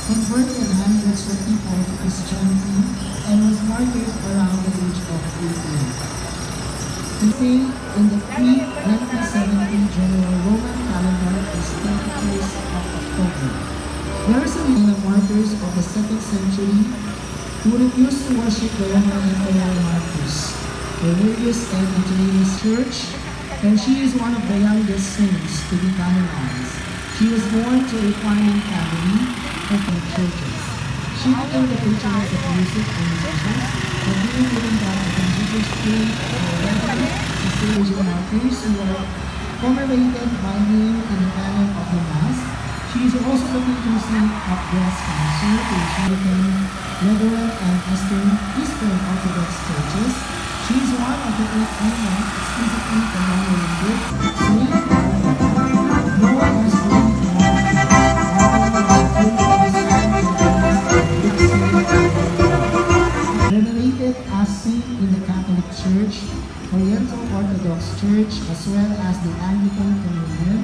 converted hundreds of people to Christianity and was martyred around the age of 18. Today, in the pre-1970 general Roman calendar is 31st of October. There is a reason of martyrs of the 2nd century who refused to worship the Roman Emperor Marcus. Aurelius and Angelina's church, and she is one of the youngest saints to be canonized. She was born to a farming family of churches. She became the patroness of music and musicians, but being given that the Jesus prayed for regular Cecilian martyrs who were commemorated by name in the canon of the Mass. She is also the patron of breast cancer in Chilican, Lutheran, and Eastern Orthodox churches. She is one of the 8 women explicitly commemorated. No one has really venerated as saint in the Catholic Church, Oriental Orthodox Church, as well as the Anglican Communion,